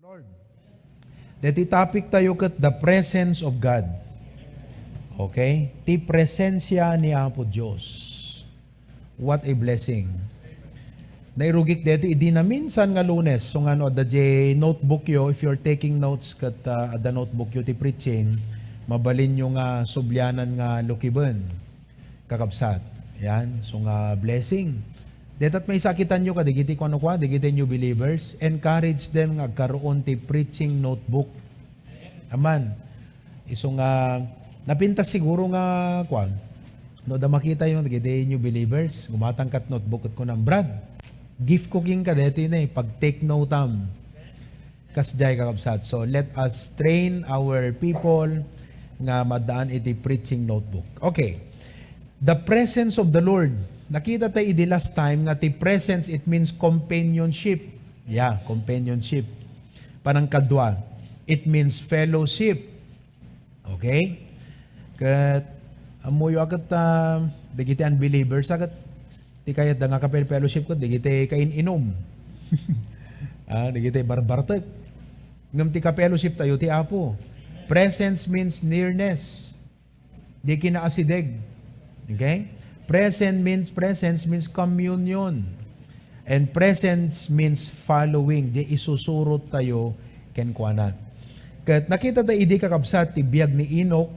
Lord. Dati topic tayo kat the presence of God. Okay? Ti presensya ni Apo Diyos. What a blessing. Nairugik dito, idi na minsan nga Lunes. So nga no, the notebook yo, if you're taking notes kat the notebook yo ti preaching, mabalin nyo nga subyanan nga lukiban. Kakabsat. Yan. So nga blessing. Detat may sakitan nyo ka, digiti ko ano kwa, digiti new believers, encourage them nga karoon ti preaching notebook. Aman. Iso nga, napintas siguro nga kwa, no da makita yung digiti new believers, gumatangkat notebook at ko ng Brad, gift cooking ka dito na pag take note am. Kasjay kakabsat. So let us train our people nga madaan iti preaching notebook. Okay. The presence of the Lord. Nakita tayo the last time nga ti presence, it means companionship. Yeah, companionship. Parang kadwa. It means fellowship. Okay? Kat amuyo agat digiti unbelievers agat ti kayat da nga fellowship ko digiti kain inom. Digiti barbartek. Ngam ti fellowship tayo ti Apo. Presence means nearness. Di kinaasideg. Okay? Presence means communion. And presence means following. Di isusurot tayo kenkwana. Kat nakita tayo idi kakabsat ti biyag ni Enoch,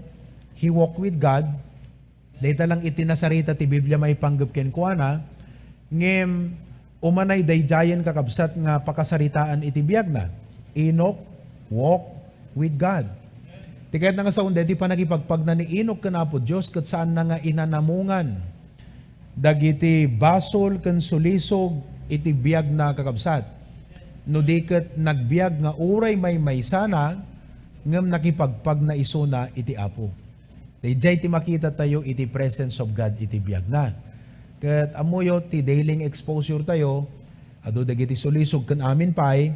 he walked with God. Dahita lang itinasarita ti Biblia may panggap kenkwana. Ngem umanay dayjayan kakabsat nga pakasaritaan iti biyag na. Enoch walked with God. Ti kahit nga sa unde, di pa nagipagpag na ni Enoch kanapo Diyos kat saan na nga inanamungan. Dagiti basol ken sulisog iti biag na kakabsat. No di ket nagbiag nga uray may maysana ngem nakipagpag na isuna iti Apo. Dayjay ti makita tayo iti presence of God iti biag na. Ket amuyo ti daily exposure tayo adu dagiti sulisog ken amin pay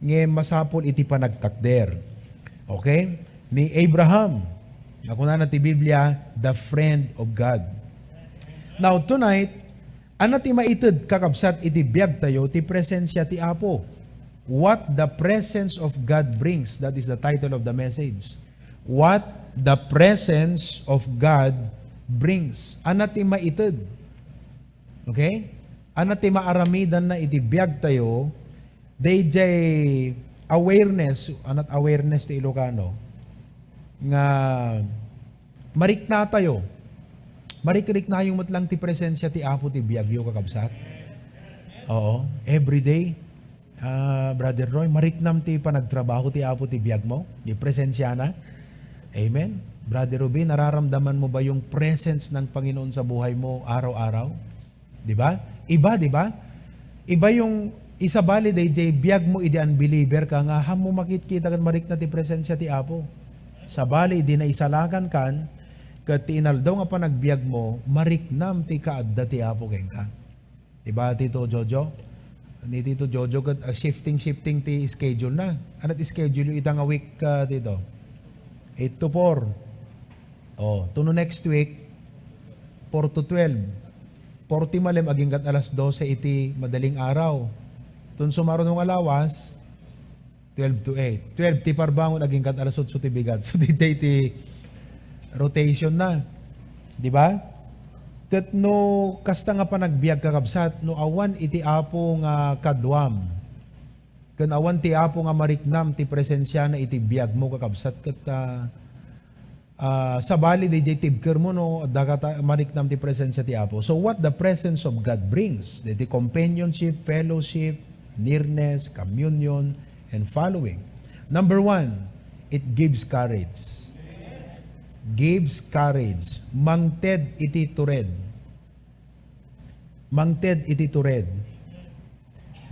ngem masapol iti panagtakder. Okay? Ni Abraham, ako na ti Biblia, the friend of God. Now, tonight, ano ti maitid kakabsat iti biyag tayo, ti presensya ti Apo. What the presence of God brings. That is the title of the message. What the presence of God brings. Ano ti maitid. Okay? Ano ti maaramidan na iti biyag tayo, jay awareness, anat awareness ti Ilocano, nga marikna tayo. Marikrik na yung matlang ti presensya ti Apo ti biyagyo kakabsat. Oo. Every day, Brother Roy, mariknam ti panagtrabaho ti Apo ti biyag mo, di presensya na. Amen. Brother Ruby, nararamdaman mo ba yung presence ng Panginoon sa buhay mo araw-araw? Di ba? Iba, di ba? Iba yung isabali day jay biyag mo idi unbeliever ka nga ham mo makikita kan marikna ti presensya ti Apo. Sabali di na isalakan kan ket inaldaw nga panagbiag mo, mariknam ti kaadda ti Apo ken ka. Diba Tito Jojo? Ni Tito Jojo ket shifting ti schedule na. Ano ti schedule yung itang a week dito? 8 to 4. Oh, tuno next week 4 to 12. 40 malim aging kat alas 12 iti madaling araw. Tun sumaro ng alawas 12 to 8. 12 ti parbangon aging kat alas 8 ti bigat. So di ti rotation na. Di ba? Ket no kasta nga pa nagbiag kakabsat, no awan iti Apo nga kadwam. Ken awan ti Apo nga mariknam ti presensya na iti biag mo kakabsat ket sabali di tibker mo no dagat mariknam ti presensya ti Apo. So what the presence of God brings? The companionship, fellowship, nearness, communion, and following. Number 1, it gives courage. Gives courage. Mangted iti tured. Mangted iti tured.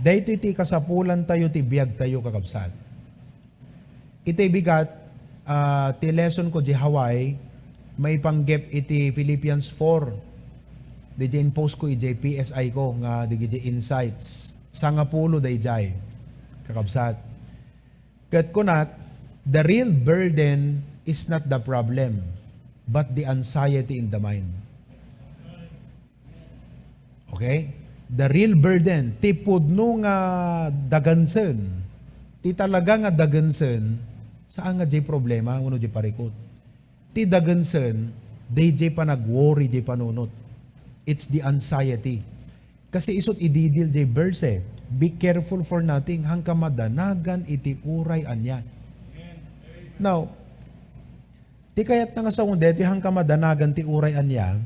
Dahito iti kasapulan tayo, ti biyag tayo kakabsat. Iti bigat, ti lesson ko di Hawaii, may panggep iti Philippians 4. Di in-post ko iti PSI ko, nga di insights. Sangapulo day jay. Kakabsat. Kat kunat, the real burden is not the problem, but the anxiety in the mind. Okay? The real burden, tipod no nga dagansen, Ti talaga nga dagansen, saan nga jay problema, uno jay parikot. Ti dagansen, day jay pa nag-worry jay panunot. It's the anxiety. Kasi isot ididil jay verse, be careful for nothing, hangka madanagan iti uray anya. Now, ti kayat na nga sa kung deti hangka madanagan ti uray anya,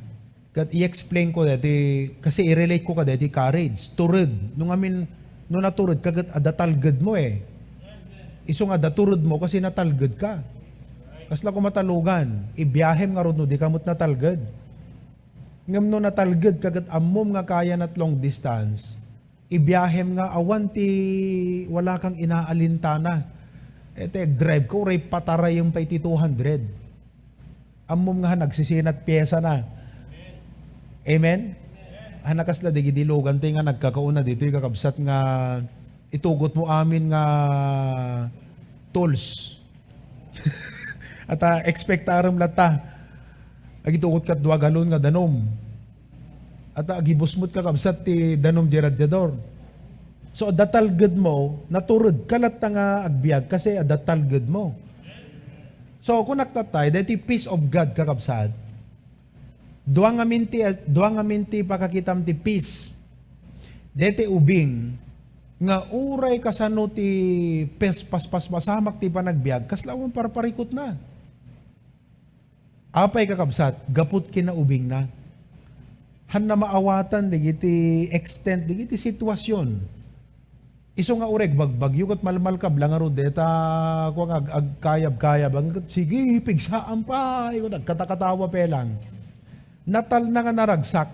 kat i-explain ko deti, kasi i-relate ko ka deti courage, turud. Nung naturud, kagat adatalgad mo eh. Iso nga daturod mo kasi natalgad ka. Kasla ko matalugan, ibiyahem nga ron no, di kamot natalgad. Ngam no natalgad, kagat amom nga kaya nat long distance, ibiyahem nga awan ti wala kang inaalintana. Ete, drive ko, ray pataray yung pa iti 200. Amom nga nagsisinat pyesa na. Amen? Hanakas na digidilogan tayo nga nagkakauna dito, kakabsat nga itugot mo amin nga tools. At expectaram lata. Agitugot kat 2 galon nga danom. At agibusmut ka kabsat ti danom jeradyador. So datalgad mo, naturod kalat nga agbiag kasi datalgad mo. So kung naktatay, dati peace of God kakabsat, duwang aminti pakakitam ti peace. Dati ubing, nga uray kasano ti paspasamak ti panagbiag, kaslawang parparikot na. Apay kakabsat, gaput kinaubing na. Han na maawatan, digiti extent, digiti sitwasyon. Iso nga ureg, bagbagyo kat malmal ka, blangar deta, kung agkayab-kayab, sige, pigsaan pa, nagkatakatawa pelang. Natal na nga naragsak,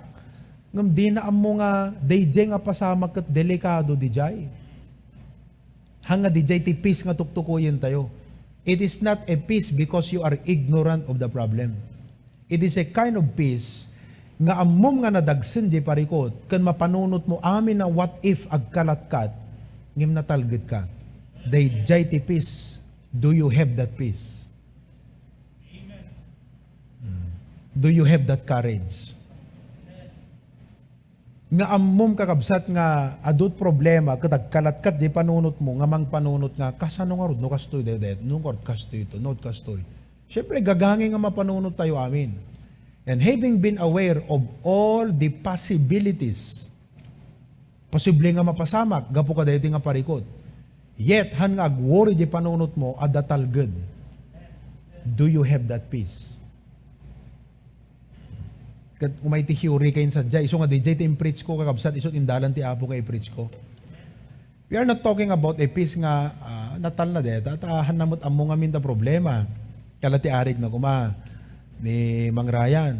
ngam di na amo nga, dayjay nga pasamak kat delikado di jay. Hanga di jay ti peace nga tuktukuyin tayo. It is not a peace because you are ignorant of the problem. It is a kind of peace nga amom nga nadagsen jay parikot, kan mapanunot mo amin na what if agkalatkat, ngim natalgid ka. Dayjay ti peace. Do you have that peace? Do you have that courage? Nga ammom kakabsat nga adut problema katag kalatkat di panunot mo nga mang panunot nga kasano nga rod no kastoy dedet no kord kastoy ito no kastoy. Syempre gagangi nga mapanunot tayo amin. And having been aware of all the possibilities, posible nga mapasamak gapo ka dayto nga parikot. Yet han nga agworry di panunot mo adatalged. Do you have that peace? Kat umay ti theory kayo sa dya, iso nga DJ ti preach ko kakabsat, iso indalan ti apo kay preach ko. We are not talking about a peace nga natal na deta, at hanamot amo nga minta problema. Kala ti arig na kuma ni Mang Ryan,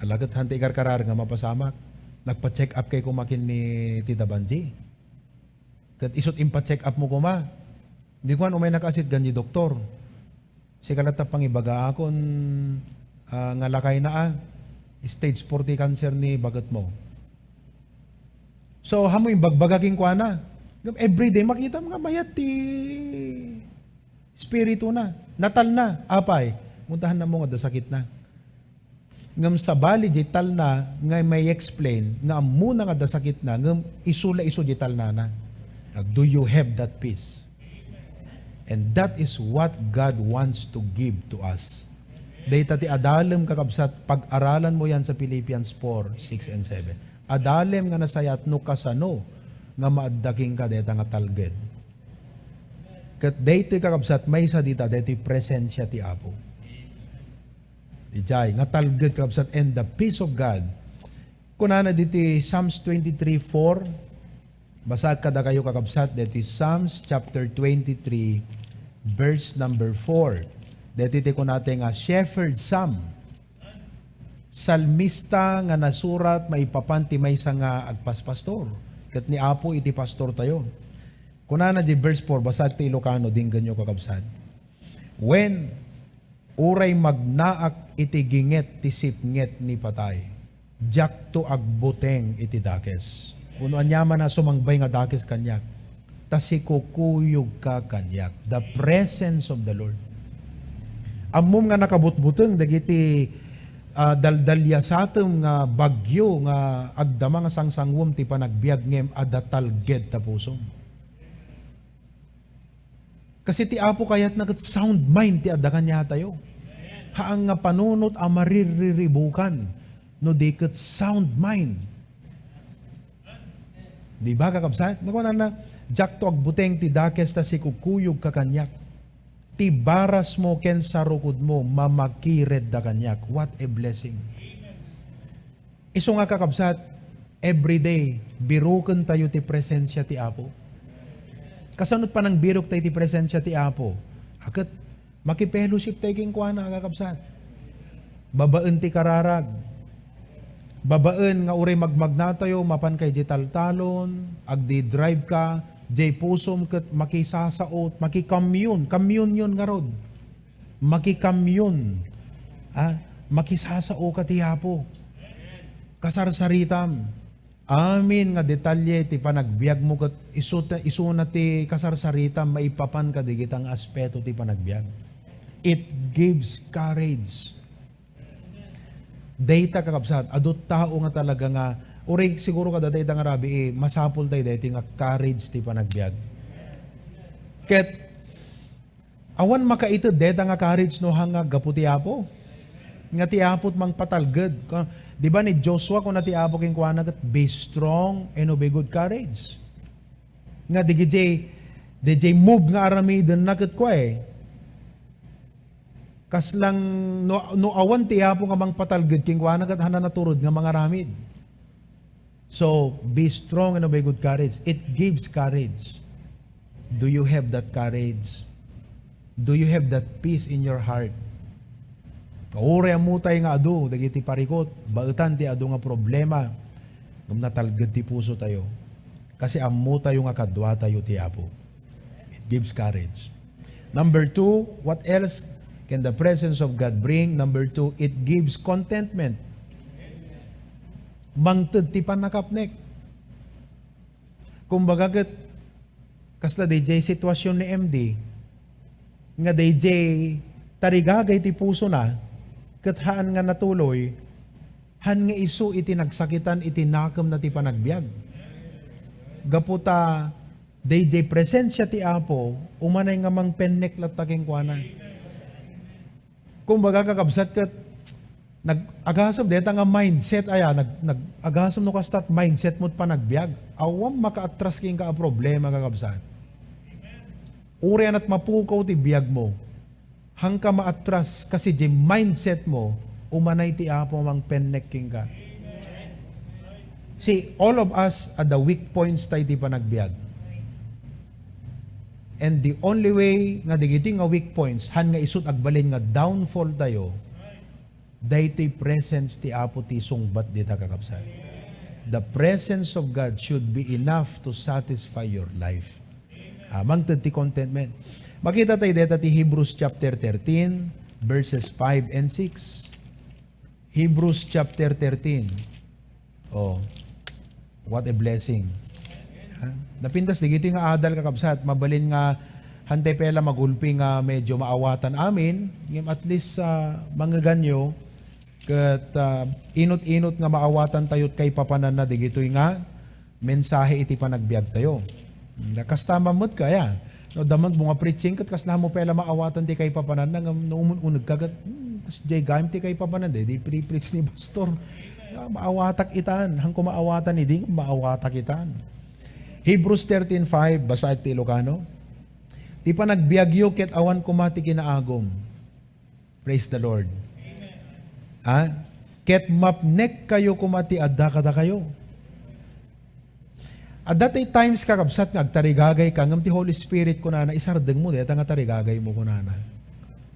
alagat hanti karkarar nga mapasamak. Nagpa-check up kay kumakin ni Tita Banji. Kat isot impa-check up mo kuma. Hindi ko umay nakasit ganyi doktor. Si kalata pang ibaga akon nga lakay na stage 40 cancer ni bagat mo. So, hamoy bagbagaking kwa na. Everyday, makita mga mayat ti spirito na. Natal na, apay. Muntahan na mo nga da sakit na. Ngam sa bali, jital na, nga may explain, nga muna nga da sakit na, ngam isula iso jital na. Do you have that peace? And that is what God wants to give to us. Data ti adalem kakabsat, pag-aralan mo yan sa Philippians 4, 6, and 7. Adalem nga nasayat no kasano nga maaddaking ka deta nga talged. Kat dito kakabsat, may sa dita, dito presensya ti Apo. Dijay, nga talged kakabsat, and the peace of God. Kunana dito Psalms 23:4, basag kada kayo kakabsat, dito Psalms chapter 23, verse number 4. Dito ko natin nga shepherd psalm. Salmista nga nasurat maipapanti may sa nga agpaspastor. Kat ni Apo iti pastor tayo. Kunana di verse 4, basag ti Ilocano, din ganyo kakabsad. When uray magnaak iti ginget ti sipnget ni patay, jak to agbuteng iti dakes. Uno anyaman na sumangbay nga dakes kanyak, tasikukuyog ka kanyak. The presence of the Lord. Ammom nga nakabutbuteng dagiti daldalya sa atom nga bagyo nga agdama nga sangsangwom ti panagbiag ngem adatalged ta pusom. Kasi ti Apo kayat nagat sound mind ti adakan niya tayo. Haang nga panunot ang maririribukan no di kat sound mind. Di ba kakabsat? Nakuha na jak to agbuteng ti dakes ta si kukuyog kakanyak. Ti baras mo ken sa rukod mo mamakired da kanyak. What a blessing. Iso nga kakabsat, everyday biruken tayo ti presensya ti Apo. Kasanot pa ng birok tayo ti presensya ti Apo. Akat makipelosip tayo king kuha na kakabsat. Babaan ti kararag. Babaan nga uray magmagna tayo, mapan kay di taltalon, agdi drive ka, di pusom kat makisasaot, makikamyun, kamyun yun nga rod. Makikamyun. Makisasao ka ti Apo. Kasarsaritam. Amin nga detalye ti panagbiag mo kat isuna ti kasarsaritam maipapan ka digitang aspeto ti panagbiag. It gives courage. Data kakabsat, adot tao nga talaga nga, uri siguro kada data nga rabi, masapul tayo dati nga courage ti panagbiag. Ket, awan makaitid data nga courage no hanga gaputi Apo. Nga ti Apot mang patalged. Di ba ni Joshua kung nati Apo king kuha nagat, be strong and obey good courage. Nga DJ move nga aramidin nagat ko Kas lang no awan ti Apo nga mang patalged king kuha nagat hana naturod nga mga ramid. So, be strong and obey good courage. It gives courage. Do you have that courage? Do you have that peace in your heart? Kaure mo tayo nga adu, dagiti parikot, bautan ti adu nga problema, ngam natalged ti puso tayo. Kasi ammo tayo nga kadwa tayo ti Apo. It gives courage. Number 2, what else can the presence of God bring? Number 2, it gives contentment. Mangted ti panakapnek. Kumbaga ket kasla DJ sitwasyon ni MD, nga DJ tarigagay ti puso na, ket haan nga natuloy, han nga isu iti nagsakitan iti nakam na ti panagbiag. Gaputa, DJ presensya ti Apo, umanay nga mang pennek lataking kuana. Kumbaga kakabsat ket nag-agasam deta nga mindset nag-agasam no kastat mindset mo't panagbiag. Awam maka-atras king ka problema kakabsat. Uri at mapukaw ti biag mo. Hangka maatras kasi di mindset mo, umanay ti Apo mang pennekking ka. See, all of us at the weak points tayo di panagbiag. And the only way nga digiti nga weak points, han nga isut agbalin nga downfall tayo, daytoy presence ti Apo ti sungbat di ta kakabsat. The presence of God should be enough to satisfy your life. Mangted ti contentment. Makita tayo dito ti Hebrews chapter 13, verses 5 and 6. Hebrews chapter 13. Oh, what a blessing. Napintas digiti nga adal kakabsat, mabalin nga hantay pela magulpi nga medyo maawatan amin, at least mga ganyo, kat inot-inot nga maawatan tayo't kay papanan na digito'y nga mensahe iti panagbiag tayo. Nakastama mo't kaya. No, damag mga preaching kat kasla mo pala maawatan ti kay papanan nga naumununag kagat kas jay gaim ti kay papanan di pre-preach ni pastor. Maawatak itan, hangko maawatan ni ding maawatak itan. Hebrews 13:5 basa ti Ilocano. Ti panagbiagyo ket awan kumati kinaagom. Praise the Lord. Ket mapnek kayo kumati adda kada kayo. At that times kakabsat nga agtarigagay ka ngam ti Holy Spirit kunana isardeng mo deta nga tarigagay mo kunana.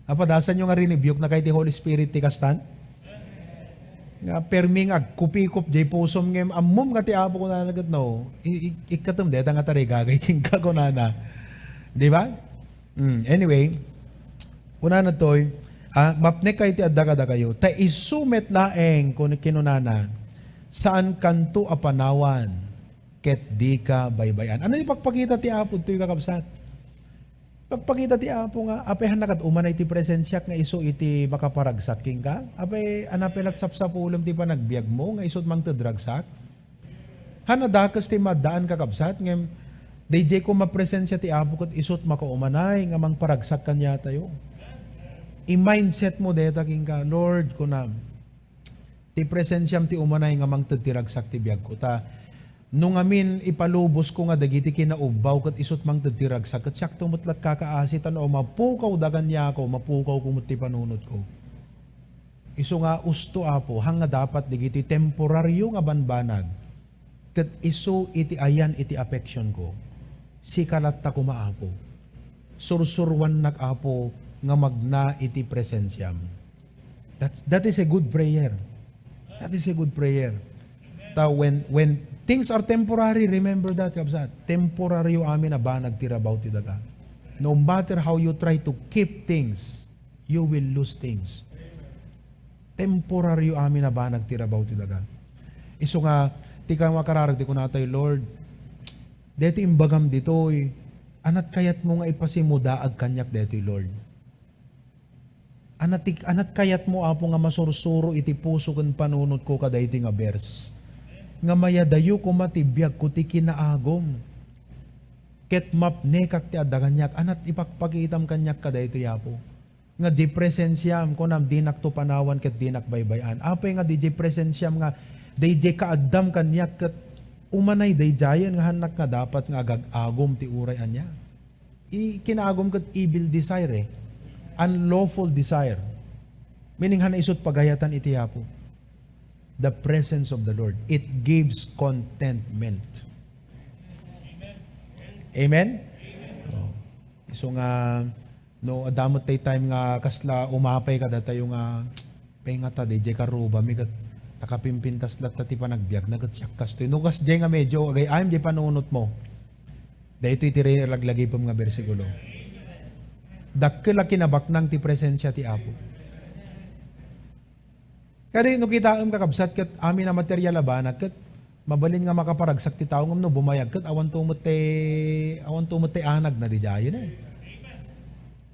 Apadasan nyo nga rinibiyok na kay ti Holy Spirit ti kastan? Nga perming agkupikup jay pusom ngem ammom nga ti Apo kunana ket no. Ikatum deta nga tarigagay king ka kunana. Di ba? Anyway, kunana toy, mapnek kayo ti adda kada kayo. Ta isumet laeng kun kinunana saan kanto apanawan ket di ka baybayan. Ano yung pagpakita ti Apo ito yung kakabsat? Pagpakita ti Apo nga, apehan na kat umanay ti presensyak nga iso iti makaparagsak king ka? Apay anapelat sapsapulam ti panagbiag mo nga isot mang tadragsak? Hanadakas ti madaan kakabsat ngem DJ ko mapresensya ti Apo kat isot makaumanay nga mang paragsak kanya tayo. I-mindset mo deta king ka, Lord ko na, ti presensyam ti umanay nga mang tatiragsak ti biyag ko. Ta, nung amin ipalubos ko nga dagiti kinaubaw kat isot mang tatiragsak, kat siyak tumutlat kakaasitan o mapukaw dagan niya ako, mapukaw kumot ti panunod ko. Iso nga usto Apo, hanga dapat digiti temporaryo nga banbanag, kat iso iti ayan iti affection ko. Si kalat ta kumaapo. Sursurwan nak Apo nga magna iti presensyam. That is a good prayer. That is a good prayer. Ta when things are temporary, remember that, kabsat. Temporaryo amin na ba nagtirabaw ti daga. No matter how you try to keep things, you will lose things. Temporaryo amin na ba nagtirabaw ti daga. Iso nga, ti ka makararagti ko natay, Lord, dito imbagam dito, anat kayat mo nga ipasimudaag kanyak dito, Lord. Anat kayat mo Apo nga masursuro iti puso kan panunot ko kada iti nga verse. Nga mayadayo ko matibiyag ko ti kinaagom. Ket mapne kak ti adaganyak, anat ipakpakitam kanyak kada ito Apo. Nga di presensyam ko nam dinak to panawan ket dinak baybayan. Apay nga di presensyam nga DJ kaadam kanyak ket umanay dayjayan nga hanak nga dapat nga agagagom ti uray anya. Kinaagom ket evil desire unlawful desire. Meaning hana isot pagayatan iti Apo. The presence of the Lord. It gives contentment. Amen? Oh. So nga no adamot tay time nga kasla umapay kada tayo nga pengata DJ karuba mi kat takapimpintas lat ti panagbiag nagat siyak kastoy. No kas nga medyo agay ayam di panunot mo. Dahito iti laglagay pa mga bersikulo. Dakkel kinabaknang ti presensya ti Apo. Kaya no kita ang kakabsat kat amin na material abanak kat mabalin nga makaparagsak ti tao ngam no bumayag kat awan tumot te anag na di jayon eh.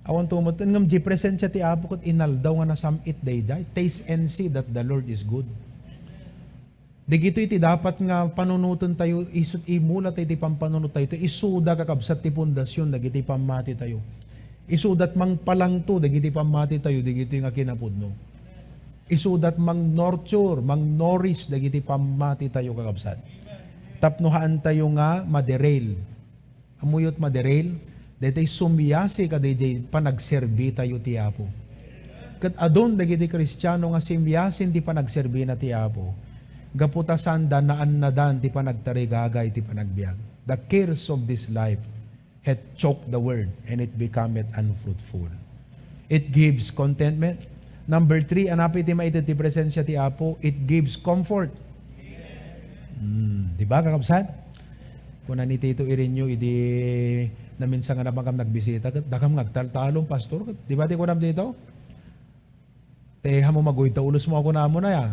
Awan tumot ngam di presensya ti Apo kat inaldaw nga nasamit day jay. Taste and see that the Lord is good. Digito iti dapat nga panunutan tayo isut imula tayo ti pampanunot tayo isuda kakabsat ti pundasyon dagiti pamati tayo. Isudat mang palangto, dagiti pamati tayo, dagiti nga kinapudno. Isudat mang nurture, mang nourish, dagiti pamati tayo kakabsat. Tapnuhaan tayo nga maderail. Amuyot maderail, dagiti sumiyasi ka dagiti panagserbi tayo ti Apo. Kat adon dagiti Kristiyano nga simyasin ti panagserbi na ti Apo. Gaputasan danaan na dan ti panagtarigagay ti panagbiag. The cares of this life had choked the word and it becometh unfruitful. It gives contentment. Number 3, anapi ti maitid ti presensya ti Apo, it gives comfort. Diba kakabsat? Kung nanitito irinyo, idi naminsan nga nabangkam nagbisita, dakam ngagtaltalong pastor, diba ti kunam dito? Teha mo maguyta, ulos mo ako na mo na ya.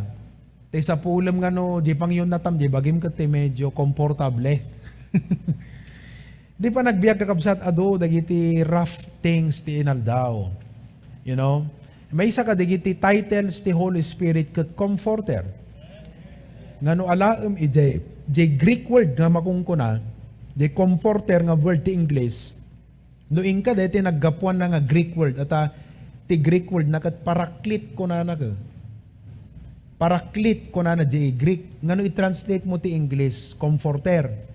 Te sa pulam nga no, di pang yun natam, di bagim ka te medyo komportable. Di pa nagbiyak kakabsat ado, dagiti rough things ti inaldaw. You know? May isa ka dagiti titles ti Holy Spirit ket comforter. Ngano alaem ije Greek word nga makungkuna, di comforter nga word ti English. No inka deti naggapuan na nga Greek word at ti Greek word na ket paraklit ko na ka. Paraklit ko na di Greek. Ngano i-translate mo ti English comforter.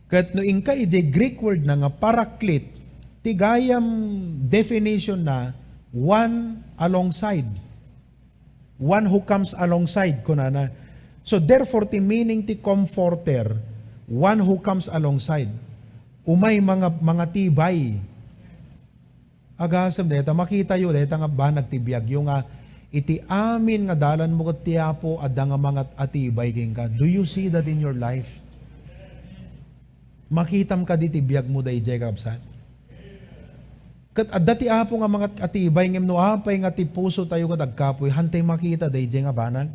Kat no inka ije Greek word na nga paraklit, ti gayam definition na one alongside. One who comes alongside kunana. So therefore ti meaning ti comforter, one who comes alongside. Umay mga tibay. Agasam deta makita yo deta nga ba nagtibiyag yung iti amin nga dalan mo ket ti Apo adda nga mga atibay king ka. Do you see that in your life? Makitam ka di tibiyag mo day jay kabsat. Kat adda ti Apo nga mga atibay ngem no apay nga ti puso tayo ket agkapoy hantay makita day jay nga banag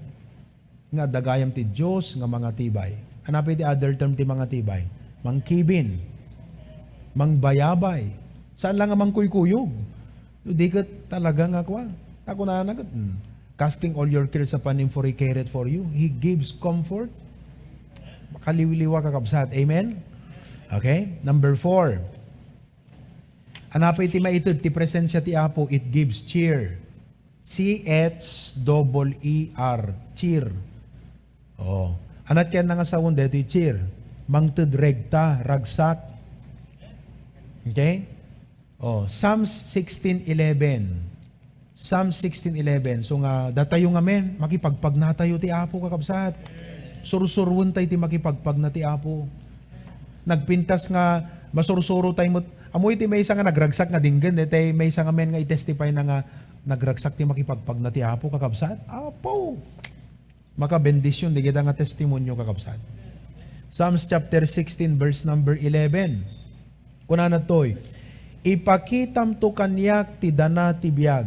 nga dagayam ti Dios nga mga tibay. Hanapay ti other term ti mga tibay. Mangkibin, mangbayabay. Saan lang nga mangkuykuyog? Di ka talaga nga kwa. Ako na nagat. Casting all your cares upon Him for He careth for you. He gives comfort. Makaliwiliwa kakabsat. Amen? Okay? Number 4. Anapay ti maitid, ti presensya ti Apo, it gives cheer. C-H-E-E-R. Cheer. Oh. Anat yan nga sa wunda, ito cheer. Mangtid regta, ragsak. Okay? Oh, Psalms 16:11. Psalms 16:11. So nga, datayo nga men, makipagpag na tayo ti Apo kakabsat. Sursurwon tayo ti makipagpag na ti Apo. Nagpintas nga, masursuro tayo mo. Amoy ti may isa nga nagragsak nga dinggan, tay may isa nga men nga i-testify na nga nagragsak ti makipagpag na ti Apo kakabsat. Apo! Makabendisyon, di kita nga testimonyo kakabsat. Psalms chapter 16 verse number 11. Kuna na to'y, ipakitam to kanyak ti dana ti biyag,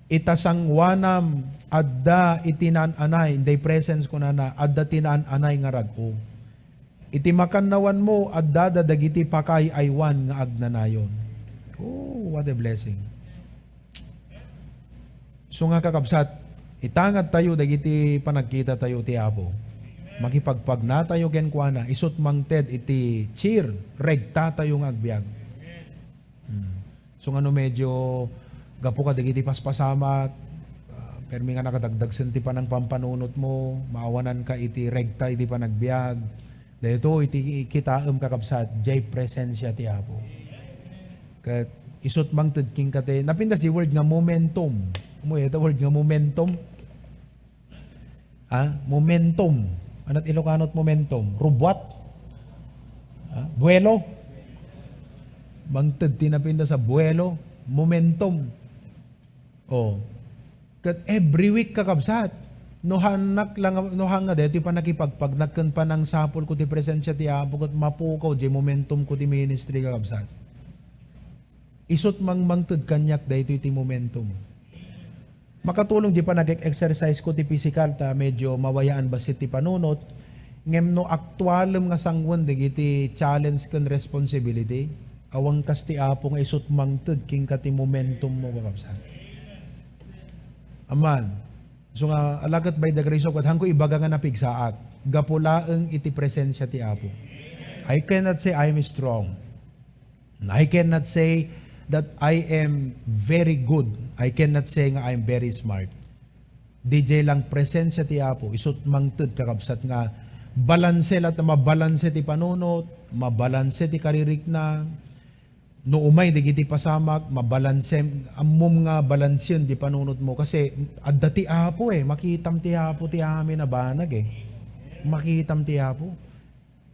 itasangwanam adda itinan-anay, in thy presence kuna na, adda tinan-anay nga rag-o. Iti makannawan mo, adda dadagiti pakay aywan nga agnanayon. Oh, what a blessing. So nga kakabsat, itangat tayo, dagiti panagkita tayo ti Apo. Makipagpag na tayo kenkwana, isut mangted iti cheer, regta tayo nga agbyag. So nga no medyo gapo ka dagiti paspasamat, permi nga nakadagdag senti pa ng pampanunot mo, maawanan ka iti regta iti panagbyag. Dahito iti kitaem kakabsat, jay presensya ti Apo. Kat isut mangted king kate, napinda si word nga momentum. Mo ito word nga momentum. Momentum. Anat Ilocanot momentum? Rubwat. Buwelo. Mangted tinapinda sa buwelo. Momentum. Oh. Kat every week kakabsat. Nohanak lang, nohang nga dito pa nakipagpag, nagkan pa ng sapol ko ti presensya ti Apo, kat mapukaw di momentum ko ti ministry kakabsat. Isot mangted kanyak dito ti momentum. Makatulong di pa nag-exercise ko ti physical ta medyo mawayaan ba ti panunot ngem no aktualem nga sangwen dagiti challenge ken responsibility awang kas ti Apo nga isut mangted king kati momentum mo kakabsat. Aman. So nga alagat by the grace of God hangko ibaga nga napigsaat gapulaeng iti presensya ti Apo. I cannot say I am strong. I cannot say that I am very good. I cannot say nga I am very smart. DJ lang presensya ti Apo, isut mangted kakabsat nga balanse lat mabalanse ti panunot, mabalanse ti karirik na, no umay digiti pasamak, mabalanse, ammom nga balansyon di panunot mo. Kasi adda ti Apo makitam ti Apo ti amin na banag makitam ti Apo.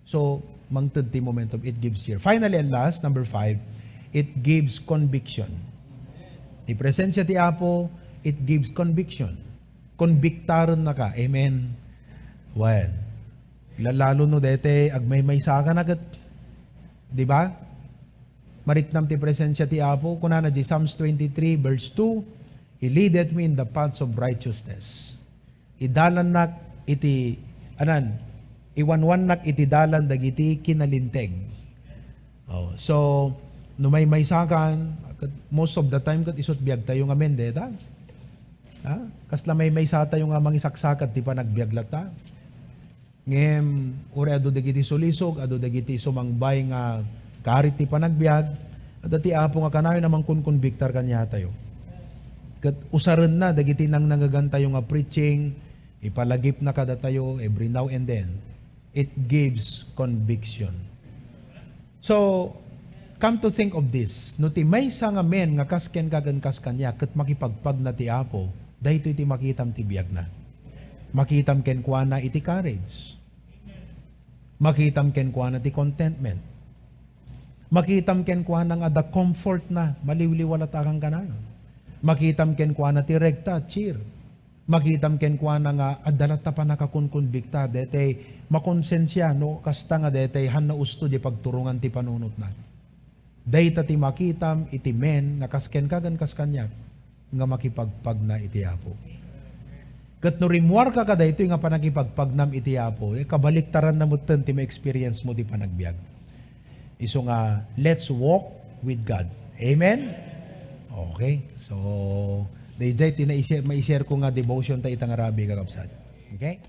So, mangted ti momentum, it gives cheer. Finally and last, number 5, it gives conviction. Di presensya ti Apo, it gives conviction. Convictaron na ka. Amen. Well, lalo no dete, agmay-may saka nagat. Di ba? Mariknam ti presensya ti Apo, kunana di Psalms 23 verse 2, He leadeth me in the paths of righteousness. Idalan nak iti, iwanwan nak iti dalan dagiti kinalinteg. Oh, so, no may sakan, most of the time kat isot biag tayo nga mende, ta? Kasla may sa tayo nga mangisaksakat, di pa nagbiaglat ta? Ngem, uri ado dagiti sulisog, ado dagiti sumangbay nga karit ti pa nagbiag, at ti Apo nga kanayo namang kun-convictar kanya tayo. Kat usaran na, dagiti nang nangagantay nga preaching, ipalagip na kada tayo every now and then. It gives conviction. So, come to think of this, no ti may nga men nga kasken kagankas kanya ket makipagpag na ti Apo, dayto iti makitam ti biag na. Makitam ken kuana iti courage. Makitam ken kuana ti contentment. Makitam ken kuana nga the comfort na maliwliwalat akang kanan. Makitam ken kuana ti regta cheer. Makitam ken kuana nga addalat ta pa nakakunkunbikta dete makonsensya no kasta nga dete han na usto di pagturungan ti panunot na. Dayta ti makitam iti men nga kasken kagan kas kanya nga makipagpag na iti Apo. Ket no rimuar ka kada ito nga panakipagpagnam iti Apo, kabaliktaran na mo ti ma-experience mo di panagbiag. Iso nga let's walk with God. Amen. Okay. So, dayjay tina ma-share ko nga devotion ta itang Arabi kakabsat. Okay?